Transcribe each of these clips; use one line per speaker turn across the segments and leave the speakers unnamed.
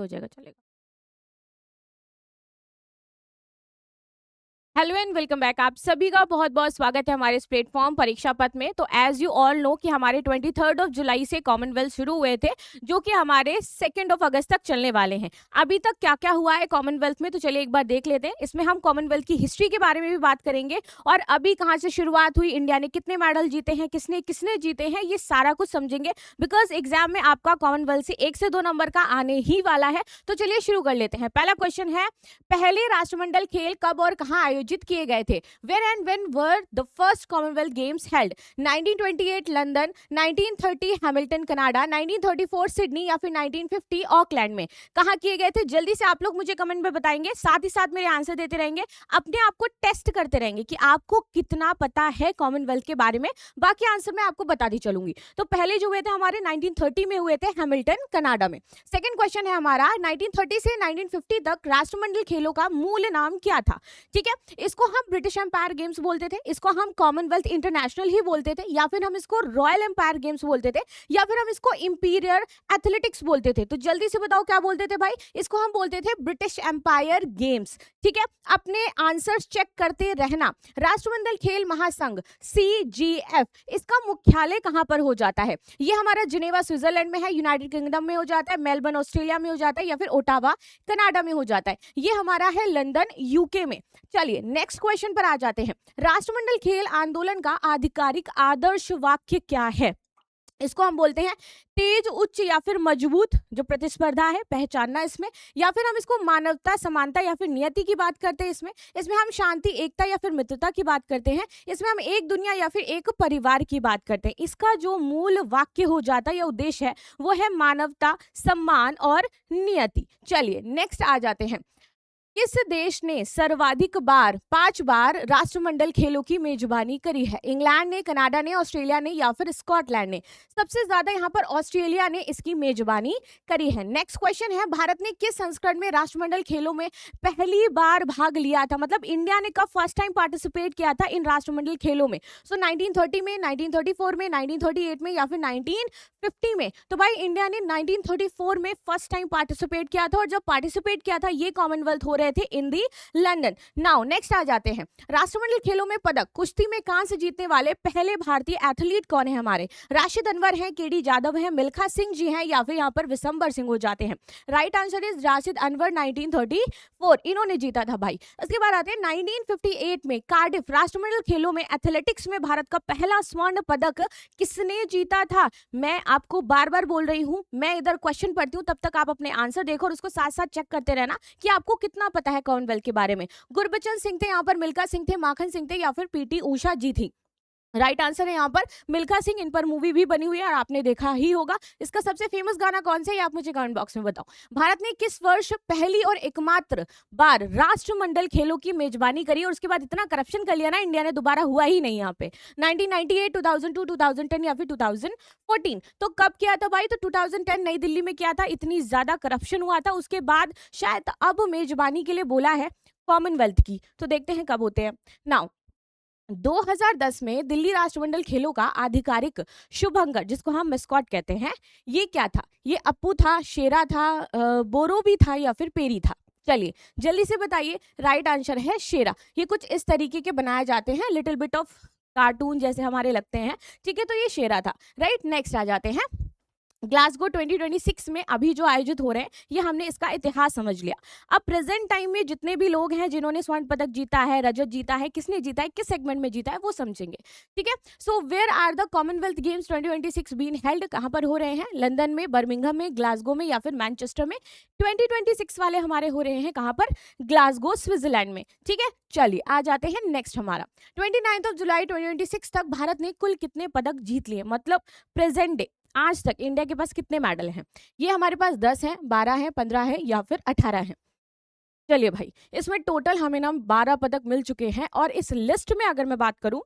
हो जाएगा, चलेगा। Hello and welcome back. आप सभी का बहुत बहुत स्वागत है हमारे इस प्लेटफॉर्म परीक्षा पथ में। तो एज यू ऑल नो कि हमारे 23 जुलाई से कॉमनवेल्थ शुरू हुए थे, जो कि हमारे 2 अगस्त तक चलने वाले हैं। अभी तक क्या क्या हुआ है कॉमनवेल्थ में, तो चलिए एक बार देख लेते हैं। इसमें हम कॉमनवेल्थ की हिस्ट्री के बारे में भी बात करेंगे और अभी कहाँ से शुरुआत हुई, इंडिया ने कितने मेडल जीते हैं, किसने किसने जीते हैं, ये सारा कुछ समझेंगे। बिकॉज एग्जाम में आपका कॉमनवेल्थ से 1 से 2 नंबर का आने ही वाला है। तो चलिए शुरू कर लेते हैं। पहला क्वेश्चन है, पहले राष्ट्रमंडल खेल कब और कहां आयोजित किए गए थे? Where and when were the first Commonwealth Games held? 1928 London, 1930 Hamilton Canada, 1934 Sydney या फिर 1950 ऑकलैंड में? कहां किए गए थे? जल्दी से आप लोग मुझे कमेंट में बताएंगे, साथ ही साथ मेरे आंसर देते रहेंगे, अपने आप को टेस्ट करते रहेंगे कि आपको कितना पता है कॉमनवेल्थ के बारे में। बाकी आंसर मैं आपको बताती चलूंगी। तो पहले जो हुए थे हमारे 1930 में हुए थे हैमिल्टन कनाडा में। सेकंड क्वेश्चन है हमारा, 1930 से 1950 तक राष्ट्रमंडल खेलों का मूल नाम क्या था? ठीक है, इसको हम ब्रिटिश एम्पायर गेम्स बोलते थे, इसको हम कॉमनवेल्थ इंटरनेशनल ही बोलते थे, या फिर हम इसको रॉयल एम्पायर गेम्स बोलते थे, या फिर हम इसको इंपीरियर एथलेटिक्स बोलते थे। तो जल्दी से बताओ क्या बोलते थे भाई? इसको हम बोलते थे ब्रिटिश एम्पायर गेम्स। ठीक है, अपने आंसर्स चेक करते रहना। राष्ट्रमंडल खेल महासंघ CGF, इसका मुख्यालय कहां पर हो जाता है? ये हमारा जिनेवा स्विट्जरलैंड में है, यूनाइटेड किंगडम में हो जाता है, मेलबर्न ऑस्ट्रेलिया में हो जाता है, या फिर ओटावा कनाडा में हो जाता है। ये हमारा है लंदन यूके में। चलिए नेक्स्ट क्वेश्चन पर आ जाते हैं। राष्ट्रमंडल खेल आंदोलन का आधिकारिक आदर्श वाक्य क्या है? इसको हम बोलते हैं तेज, उच्च या फिर मजबूत, जो प्रतिस्पर्धा है पहचानना इसमें, या फिर हम इसको मानवता, समानता या फिर नियति की बात करते हैं। इसमें हम शांति, एकता या फिर मित्रता की बात करते हैं। इसमें हम एक दुनिया या फिर एक परिवार की बात करते हैं। इसका जो मूल वाक्य हो जाता है या उद्देश्य है वो है मानवता, सम्मान और नियति। चलिए नेक्स्ट आ जाते हैं। किस देश ने सर्वाधिक बार 5 बार राष्ट्रमंडल खेलों की मेजबानी करी है? इंग्लैंड ने, कनाडा ने, ऑस्ट्रेलिया ने या फिर स्कॉटलैंड ने? सबसे ज्यादा यहाँ पर ऑस्ट्रेलिया ने इसकी मेजबानी करी है। नेक्स्ट क्वेश्चन है, भारत ने किस संस्करण में राष्ट्रमंडल खेलों में पहली बार भाग लिया था? मतलब इंडिया ने कब फर्स्ट टाइम पार्टिसिपेट किया था इन राष्ट्रमंडल खेलों में? सो 1930 में, 1934 में, 1938 में या फिर 1950 में? तो भाई इंडिया ने 1934 में फर्स्ट टाइम पार्टिसिपेट किया था, और जब पार्टिसिपेट किया था ये कॉमनवेल्थ हो रहे थे इन दी लंदन। नाउ नेक्स्ट आ जाते हैं। राष्ट्रमंडल खेलों में पदक कुश्ती में कांस्य जीतने वाले पहले भारतीय एथलीट कौन है हमारे? राशिद अनवर हैं, केडी जाधव हैं, मिल्खा सिंह जी हैं, या फिर यहाँ पर विशंबर सिंह हो जाते हैं? Right answer is Rashid Anwar, 1934 इन्होंने जीता था भाई। उसके बाद आते हैं 1958 में कार्डिफ राष्ट्रमंडल खेलों में एथलेटिक्स में भारत का पहला स्वर्ण पदक किसने जीता था? मैं आपको बार बार बोल रही हूं, मैं इधर क्वेश्चन पढ़ती हूं, तब तक आप अपने आंसर देखो और उसको साथ साथ चेक करते रहना कि आपको कितना पता है कॉमनवेल्थ के बारे में। गुरबचन सिंह थे, यहाँ पर मिल्खा सिंह थे, माखन सिंह थे, या फिर पीटी उषा जी थी? राइट आंसर है यहाँ पर मिल्खा सिंह। इन पर मूवी भी बनी हुई है और आपने देखा ही होगा। इसका सबसे फेमस गाना कौन सा है, आप मुझे कमेंट बॉक्स में बताओ। भारत ने किस वर्ष पहली और एकमात्र बार राष्ट्रमंडल खेलों की मेजबानी करी और उसके बाद इतना करप्शन कर लिया ना इंडिया ने, दोबारा हुआ ही नहीं यहाँ पे? 1998, 2002, 2010 या फिर 2014? तो कब किया था भाई? तो 2010 नई दिल्ली में किया था। इतनी ज्यादा करप्शन हुआ था, उसके बाद शायद अब मेजबानी के लिए बोला है कॉमनवेल्थ की। तो देखते हैं कब होते हैं। नाउ 2010 में दिल्ली राष्ट्रमंडल खेलों का आधिकारिक शुभंकर, जिसको हम मैस्कॉट कहते हैं, ये क्या था? ये अप्पू था, शेरा था, बोरो भी था, या फिर पेरी था? चलिए जल्दी से बताइए। राइट आंसर है शेरा। ये कुछ इस तरीके के बनाए जाते हैं, लिटिल बिट ऑफ कार्टून जैसे हमारे लगते हैं। ठीक है, तो ये शेरा था। राइट नेक्स्ट आ जाते हैं। ग्लासगो 2026 में अभी जो आयोजित हो रहे हैं, ये हमने इसका इतिहास समझ लिया। अब प्रेजेंट टाइम में जितने भी लोग हैं जिन्होंने स्वर्ण पदक जीता है, रजत जीता है, किसने जीता है, किस सेगमेंट में जीता है, वो समझेंगे। ठीक है, so where are the Commonwealth Games 2026 been held? कहां पर हो रहे हैं? लंदन में, बर्मिंघम में, ग्लासगो में या फिर मैनचेस्टर में? 2026 वाले हमारे हो रहे हैं कहां पर? ग्लासगो स्विट्जरलैंड में। ठीक है, चलिए आ जाते हैं नेक्स्ट हमारा। 29 जुलाई 2026 तक भारत ने कुल कितने पदक जीत लिए? मतलब प्रेजेंट डे आज तक इंडिया के पास कितने मेडल हैं? ये हमारे पास 10 हैं, 12 हैं, 15 हैं या फिर 18 हैं? चलिए भाई, इसमें टोटल हमें ना 12 पदक मिल चुके हैं। और इस लिस्ट में अगर मैं बात करूं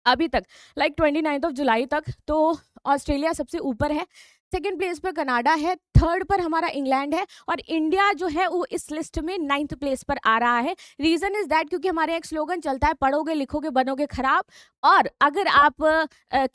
अभी तक, लाइक 29 जुलाई तक, तो ऑस्ट्रेलिया सबसे ऊपर है, सेकेंड प्लेस पर कनाडा है, थर्ड पर हमारा इंग्लैंड है, और इंडिया जो है वो इस लिस्ट में 9th प्लेस पर आ रहा है। रीजन इज दैट क्योंकि हमारे एक स्लोगन चलता है, पढ़ोगे लिखोगे बनोगे खराब, और अगर आप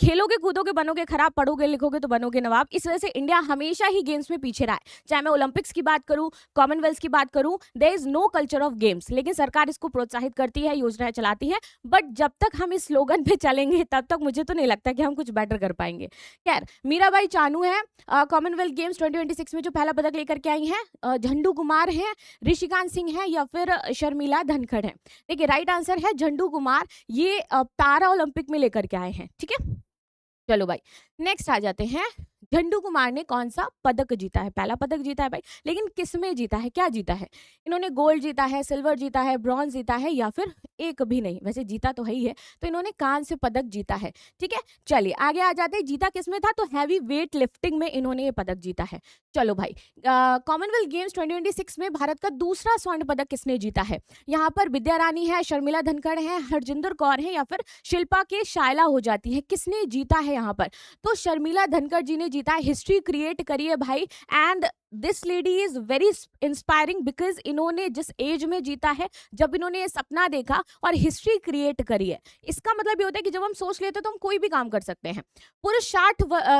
खेलोगे कूदोगे बनोगे खराब, पढ़ोगे लिखोगे तो बनोगे नवाब। इस वजह से इंडिया हमेशा ही गेम्स में पीछे रहा है। चाहे मैं ओलंपिक्स की बात करूं, कॉमनवेल्थ की बात करूं, there is no culture of games. लेकिन सरकार इसको प्रोत्साहित करती है, योजनाएं चलाती है, बट जब तक हम इस स्लोगन पे चलेंगे तब तक मुझे तो नहीं लगता कि हम कुछ बेटर कर पाएंगे। खैर, मीराबाई चानू है कॉमनवेल्थ गेम्स 2026 में जो पहला पदक लेकर के आई हैं। झंडू कुमार है, ऋषिकांत सिंह है, या फिर शर्मिला धनखड़ है। देखिए राइट आंसर है झंडू कुमार, ये पैरा ओलंपिक में लेकर के आए हैं। ठीक है, चलो भाई नेक्स्ट आ जाते हैं। झंडू कुमार ने कौन सा पदक जीता है? पहला पदक जीता है भाई, लेकिन किसमें जीता है, क्या जीता है? इन्होंने गोल्ड जीता है, सिल्वर जीता है, ब्रॉन्ज जीता है, या फिर एक भी नहीं? वैसे जीता तो है ही है, तो इन्होंने कांस्य पदक जीता है। ठीक है, चलिए आगे आ जाते हैं। जीता किसमें था? तो हैवी वेट लिफ्टिंग में इन्होंने ये पदक जीता है। चलो भाई, कॉमनवेल्थ गेम्स 2026 में भारत का दूसरा स्वर्ण पदक किसने जीता है? यहाँ पर विद्या रानी है, शर्मिला धनखड़ है, हरजिंदर कौर है, या फिर शिल्पा के शायला हो जाती है। किसने जीता है यहाँ पर? तो शर्मिला धनखड़ जी ने जीता है। हिस्ट्री क्रिएट करी है भाई, and this lady is very inspiring because इन्होंने जिस एज में जीता है, जब इन्होंने ये सपना देखा और हिस्ट्री क्रिएट करी है, इसका मतलब ये होता है कि जब हम सोच लेते हैं तो हम कोई भी काम कर सकते हैं। पुरुष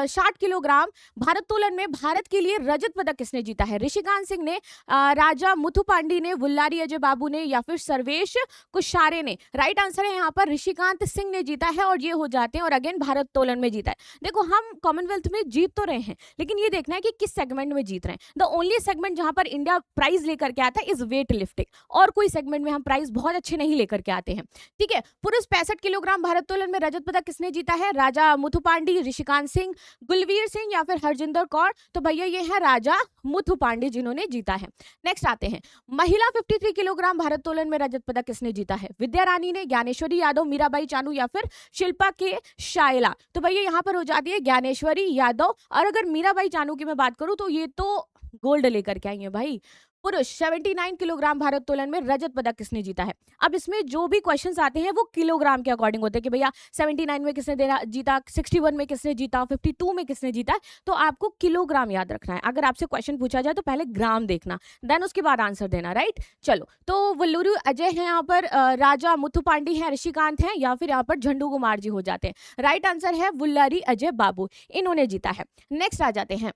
60 किलोग्राम भारोत्तोलन में भारत के लिए रजत पदक किसने जीता है? ऋषिकांत सिंह ने, राजा मुथुपांडी ने, वुल्लारी अजय बाबू ने, या फिर सर्वेश कुशारे ने? राइट आंसर है यहाँ पर ऋषिकांत सिंह ने जीता है, और ये हो जाते हैं, और अगेन भारोत्तोलन में जीता है। देखो हम कॉमनवेल्थ में जीत तो रहे हैं, लेकिन ये देखना है कि किस सेगमेंट में जीत रहे हैं। द ओनली सेगमेंट जहां पर इंडिया प्राइज लेकर के आता है इज वेट लिफ्टिंग, और कोई सेगमेंट में हम प्राइज बहुत अच्छे नहीं लेकर के आते हैं। ठीक है, पुरुष 65 किलोग्राम भारोत्तोलन में रजत पदक किसने जीता है? राजा मुथुपांडी, ऋषिकांत सिंह, गुलवीर सिंह, या फिर हरजिंदर कौर? तो भैया ये है राजा मुथुपांडी जिन्होंने जीता है। नेक्स्ट आते हैं, महिला 53 किलोग्राम भारोत्तोलन में रजत पदक किसने जीता है? विद्या रानी ने, ज्ञानेश्वरी यादव, मीराबाई चानू, या फिर शिल्पा के शायला? तो भैया यहाँ पर हो जाती है ज्ञानेश्वरी यादव। और अगर मीराबाई चानू की मैं बात करूं तो ये तो गोल्ड लेकर के आई है भाई। पुरुष 79 किलोग्राम भारोत्तोलन में रजत पदक किसने जीता है? अब इसमें जो भी क्वेश्चंस आते हैं वो किलोग्राम के अकॉर्डिंग होते हैं कि भैया 79 में किसने जीता, 61 में किसने जीता, 52 में किसने जीता है। तो आपको किलोग्राम याद रखना है। अगर आपसे क्वेश्चन पूछा जाए तो पहले ग्राम देखना, देन उसके बाद आंसर देना। राइट, चलो तो वल्लूरी अजय है यहाँ पर, राजा मुथुपांडी है, ऋषिकांत है, या फिर यहाँ पर झंडू कुमार जी हो जाते हैं। राइट आंसर है वुल्लारी अजय बाबू, इन्होंने जीता है। नेक्स्ट आ जाते हैं,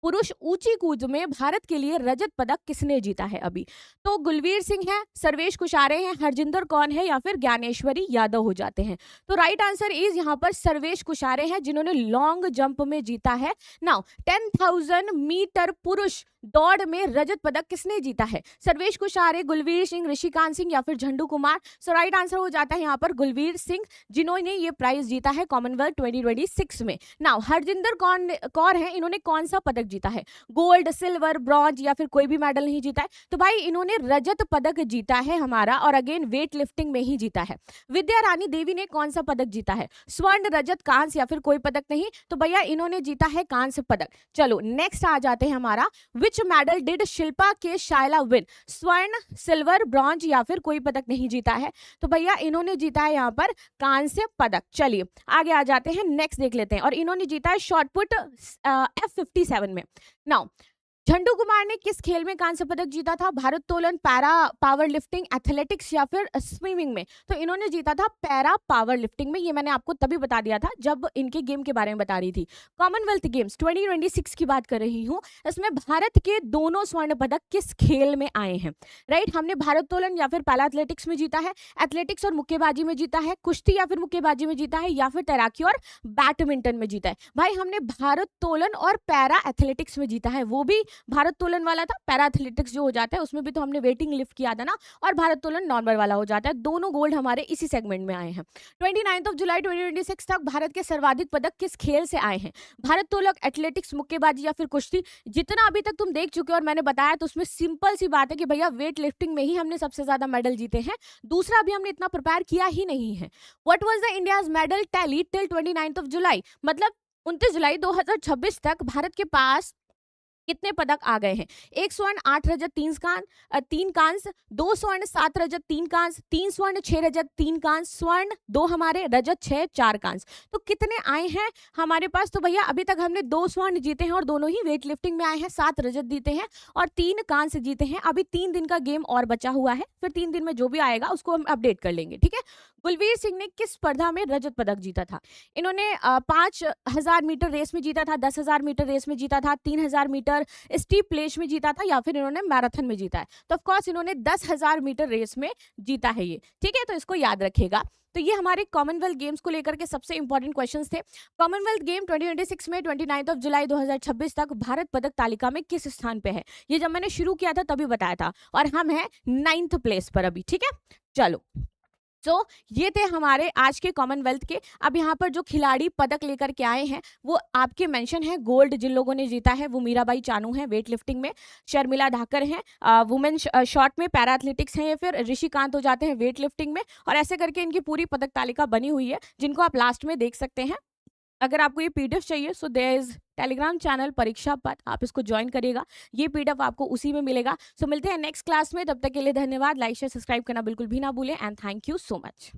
पुरुष ऊंची कूद में भारत के लिए रजत पदक किसने जीता है अभी? तो गुलवीर सिंह है, सर्वेश कुशारे हैं, हरजिंदर कौर है, या फिर ज्ञानेश्वरी यादव हो जाते हैं। तो राइट आंसर इज यहाँ पर सर्वेश कुशारे हैं, जिन्होंने लॉन्ग जंप में जीता है। नाउ 10,000 मीटर पुरुष दौड़ में रजत पदक किसने जीता है? सर्वेश कुशारे, गुलवीर सिंह, ऋषिकांत सिंह, या फिर झंडू कुमार? सो राइट आंसर हो जाता है यहाँ पर गुलवीर सिंह, जिन्होंने ये प्राइज जीता है कॉमनवेल्थ 2026 में। नाउ हरजिंदर कौर है, इन्होंने कौन सा पदक जीता है? गोल्ड, सिल्वर, ब्रॉन्ज, या फिर कोई भी मेडल नहीं जीता है? तो भाई इन्होंने रजत पदक जीता है हमारा, और अगेन वेट लिफ्टिंग में ही जीता है। विद्या रानी देवी ने कौन सा पदक जीता है? स्वर्ण, रजत, कांस्य, या फिर कोई पदक नहीं? तो भैया इन्होंने जीता है कांस्य पदक। चलो नेक्स्ट आ जाते हैं हमारा, विच मेडल डिड शिल्पा के शायला विन? स्वर्ण, सिल्वर, ब्रॉन्ज, या फिर कोई पदक नहीं जीता है? तो भैया इन्होंने जीता है यहाँ पर कांस्य पदक। चलिए आगे आ जाते हैं, नेक्स्ट देख लेते हैं, और इन्होंने जीता है शॉटपुट F57 में। नाउ झंडू कुमार ने किस खेल में कांस्य पदक जीता था? भारोत्तोलन, पैरा पावर लिफ्टिंग, एथलेटिक्स, या फिर स्विमिंग में? तो इन्होंने जीता था पैरा पावर लिफ्टिंग में। ये मैंने आपको तभी बता दिया था जब इनके गेम के बारे में बता रही थी। कॉमनवेल्थ गेम्स 2026 की बात कर रही हूँ, इसमें भारत के दोनों स्वर्ण पदक किस खेल में आए हैं? राइट, हमने भारोत्तोलन या फिर पैरा एथलेटिक्स में जीता है, एथलेटिक्स और मुक्केबाजी में जीता है, कुश्ती या फिर मुक्केबाजी में जीता है, या फिर तैराकी और बैडमिंटन में जीता है। भाई हमने भारोत्तोलन और पैरा एथलेटिक्स में जीता है, वो भी भारोत्तोलन वाला था। पैरा एथलेटिक्स जो हो जाता है उसमें भी तो हमने वेटिंग लिफ्ट किया था ना, और भारोत्तोलन नॉर्मल वाला हो जाता है। दोनों गोल्ड हमारे इसी सेगमेंट में आए हैं। 29 जुलाई 2026 तक भारत के सर्वाधिक पदक किस खेल से आए हैं? भारोत्तोलन, एथलेटिक्स, मुक्केबाजी, या फिर कुश्ती? जितना अभी तक तुम देख चुके हो और मैंने बताया, तो उसमें सिंपल सी बात है कि भैया वेट लिफ्टिंग में ही हमने सबसे ज्यादा मेडल जीते हैं, दूसरा अभी हमने इतना प्रिपेयर किया ही नहीं है। What was the India's medal tally till 29 जुलाई? मतलब 29 जुलाई 2026 तक भारत के पास कितने पदक आ गए हैं? 1 स्वर्ण, 8 रजत, 3 कांस्य, 2 स्वर्ण, 7 रजत, 3 कांस्य, 3 स्वर्ण, 6 रजत, 3 कांस्य, स्वर्ण 2 हमारे, रजत 6, 4 कांस्य। तो कितने आए हैं हमारे पास? तो भैया अभी तक हमने 2 स्वर्ण जीते हैं और दोनों ही वेट लिफ्टिंग में आए हैं, 7 रजत जीते हैं और 3 कांस्य जीते हैं। अभी 3 दिन का गेम और बचा हुआ है, फिर 3 दिन में जो भी आएगा उसको हम अपडेट कर लेंगे, ठीक है। गुलवीर सिंह ने किस स्पर्धा में रजत पदक जीता था? इन्होंने 5000 मीटर रेस में जीता था, 10,000 मीटर रेस में जीता था, 3000 मीटर स्टीप प्लेस में जीता था, या फिर इन्होंने मैराथन में जीता है। तो ऑफकोर्स इन्होंने 10,000 मीटर रेस में जीता है ये, ठीक है। तो इसको याद रखिएगा। तो ये हमारे कॉमनवेल्थ गेम्स को लेकर के सबसे इंपॉर्टेंट क्वेश्चंस थे। कॉमनवेल्थ गेम 2026 में 29 जुलाई 2026 तक भारत पदक तालिका में किस स्थान पे है? ये जब मैंने शुरू किया था तभी बताया था, और हम हैं 9th प्लेस पर अभी, ठीक है। चलो, तो ये थे हमारे आज के कॉमनवेल्थ के। अब यहाँ पर जो खिलाड़ी पदक लेकर के आए हैं वो आपके मेंशन है। गोल्ड जिन लोगों ने जीता है वो मीराबाई चानू है वेट लिफ्टिंग में, शर्मिला धाकर हैं वुमेन शॉट में, पैरा एथलेटिक्स हैं, या फिर ऋषिकांत हो जाते हैं वेट लिफ्टिंग में, और ऐसे करके इनकी पूरी पदक तालिका बनी हुई है जिनको आप लास्ट में देख सकते हैं। अगर आपको ये पीडीएफ चाहिए so there is Telegram channel Pariksha Path, आप इसको ज्वाइन करिएगा, ये पीडीएफ आपको उसी में मिलेगा। सो मिलते हैं नेक्स्ट क्लास में, तब तक के लिए धन्यवाद। लाइक शेयर सब्सक्राइब करना बिल्कुल भी ना भूलें and thank you so much.